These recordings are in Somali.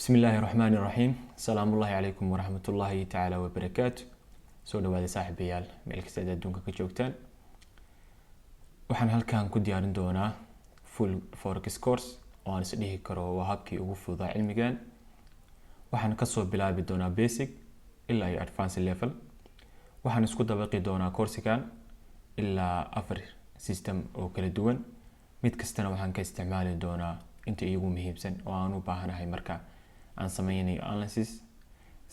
بسم الله الرحمن الرحيم. السلام الله عليكم ورحمة الله تعالى وبركاته. soo dhawaada saaxiibayaal meel kasta adduunka ka joogtaan. waxaan halkan ku diyaarin doonaa full forex course oo aan is dhihi karo waa habkii ugu fududaa cilmigan. waxaan ka soo bilaabi doonaa basic ilaa iyo advanced level. waxaan isku dabaqi doonaa course-kan ilaa 4 system oo kala duwan. mid kastana waxaan ka isticmaali doonaa inta iyagu muhiimsan oo aan u baahanahay marka aan sameynayo analysis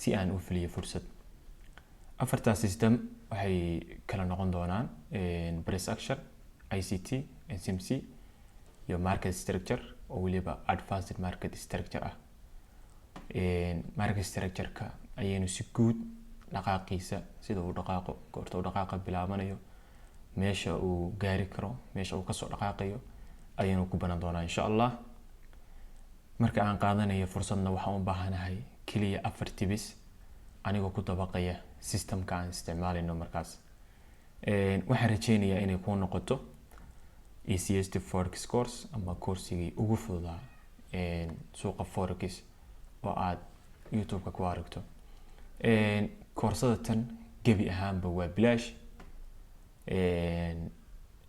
si aan u fuliyo fursad. afarta system waxay kala noqon doonaan price action, ICT, SMC iyo market structure oo waliba advanced market structure ah. market structure-ka ayaynu si guud dhaqaaqiisa sida uu dhaqaaqo, goorta uu dhaqaaqa bilaabanayo, meesha uu gaari karo, meesha uu ka soo dhaqaaqayo ayaynu ku baran doonaa insha Allah. marka aan qaadanayo fursadna waxaan u baahanahay kaliya 4 tibis anigoo ku dabaqaya systemka aan isticmaalino markaas. waxaan rajeynayaa inay ku noqoto easiest forex course ama course-gii ugu fududaa suuqa forex oo aad YouTube-ka ku aragto. koorsada tan gebi ahaanba waa bilaash.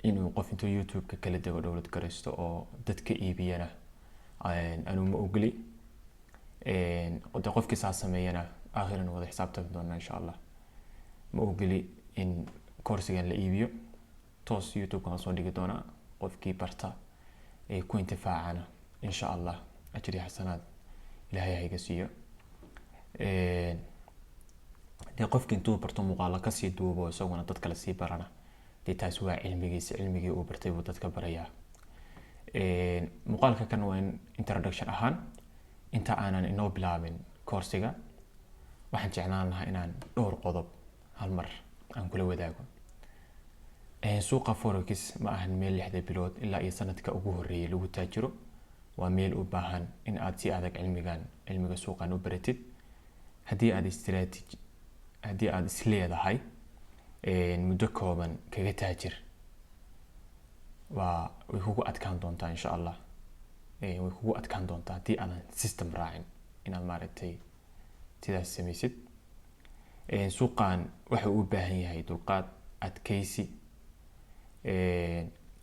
inuu qof intuu YouTube-ka kala dago dowlad garaysto oo dadka iibiyana anu ma ogli. qofkii saa sameeyana akhiran wada xisaabtami doona insha Allah. ma ogli in course-gan la iibiyo. toos YouTube-ka soo dhigi doona qofkii barta ee ku intifaacana insha Allah ajri xasanaad Ilaahay ha iga siiyo. qofkii intuu barto muuqaal ka sii duubo isaguna dad kale sii barana taas waa cilmigii uu bartay buu dadka barayaa. muuqaalka kan waa introduction ahaan. inta aanan inoo bilaabin course-ga waxaan jeclaan lahaa inaan dhowr qodob hal mar aan kula wadaago. suuqa forex ma ahan meel 6 bilood ilaa iyo sanadka ugu horeeyay lagu taajiro. waa meel u baahan in aad si adag cilmiga suuqan u baratid. haddii aad isleedahay muddo kooban kaga taajir way kugu adkaan doontaa insha Allah. way kugu adkaan doontaa haddii aadan system raacin inaad maaragtay sidaas samaysid. suuqan waxa uu u baahan yahay dulqaad, adkaysi.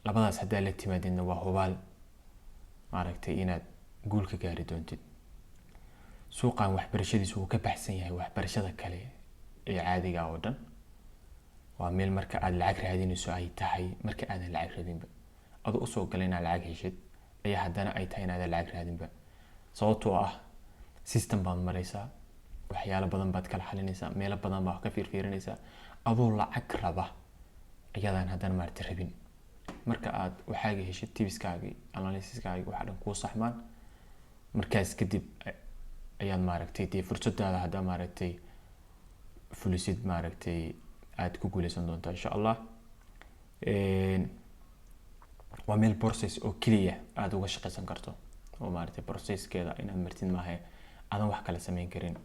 labadaas haddaa la timaadina waa hubaal maaragtay inaad guul ka gaari doontid. suuqan waxbarashadiisu uu ka baxsan yahay waxbarashada kale ee caadiga oo dhan. waa meel marka aad lacag raadinayso ay tahay marka aadan lacag rabinba. adoo u soo galay inaad lacag heshid ayaa haddana ay tahay inaad lacag raadinba. sababtoo ah system baad maraysaa, waxyaalo badan baad kala xalinaysaa, meelo badan baad ka fiirfiirinaysaa adoo lacag raba ayadaan haddana maaragtay rabin. marka aad waxaaga heshid tibiskaagii, analysiskaagii waxa dhan kuu saxmaan, markaas kadib ayaad maaragtay fursadaada hadda maaragtay fulisid maaragtay aad ku guuleysan doontaa insha Allah. waa meel process oo kaliya aad uga shaqeysan karto oo maaragtay processkeeda inaad martid maaha aadan wax kala sameyn karin.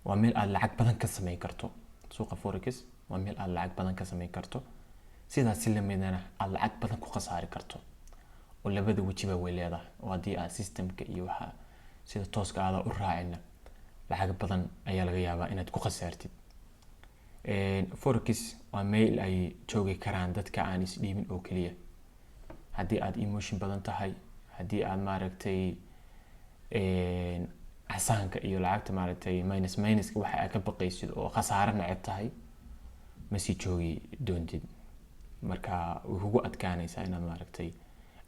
waa meel aad lacag badan ka sameyn karto. suuqa forex waa meel aad lacag badan ka sameyn karto, sidaas si lamidana aad lacag badan ku khasaari karto. oo labada wajiba way leedahay. oo haddii aad systemka iyo waxa sida tooska aad u raacina lacag badan ayaa laga yaabaa inaad ku khasaartid. forex waa meel ay joogi karaan dadka aan is dhiibin oo kaliya. haddii aad emotion badan tahay, haddii aad maaragtay casaanka iyo lacagta maaragtay minus waxa aad ka baqaysid oo khasaaro neceb tahay ma sii joogi doontid. marka way kugu adkaanaysaa inaad maaragtay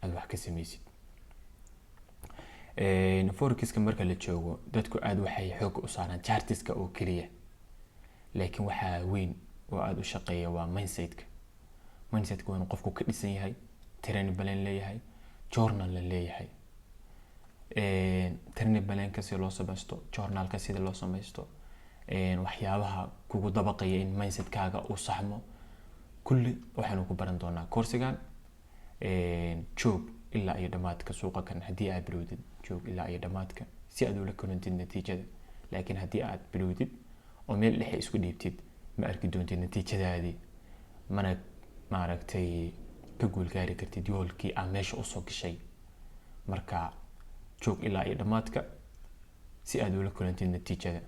aad wax ka samaysid. forex-ka marka la joogo dadku aad waxay xoog u saaraan chartiska oo kaliya, laakiin waxa weyn oo aad u shaqeeya waa mindset-ka. mindset-ka waa qofku ka dhisan yahay, training plan leeyahay, journal leeyahay. training plan ka si loo samaysto, journal ka sida loo samaysto, waxyaabaha kugu dabaqaya in mindset-kaaga uu saxmo kulli waxaanu ku baran doonaa course-gan. joog ilaa iyo dhamaadka suuqa kan haddii aad bilowdid, joog ilaa iyo dhamaadka si aad ula kulantid natiijada. laakiin haddii aad bilowdid oo meel dhexe isku dhiibtid ma arki doontid natiijadaadii, mana maaragtay ka guul gaari kartid yoolkii aad meesha u soo gashay. marka joog ilaa iyo dhamaadka si aad ula kulantid natiijada.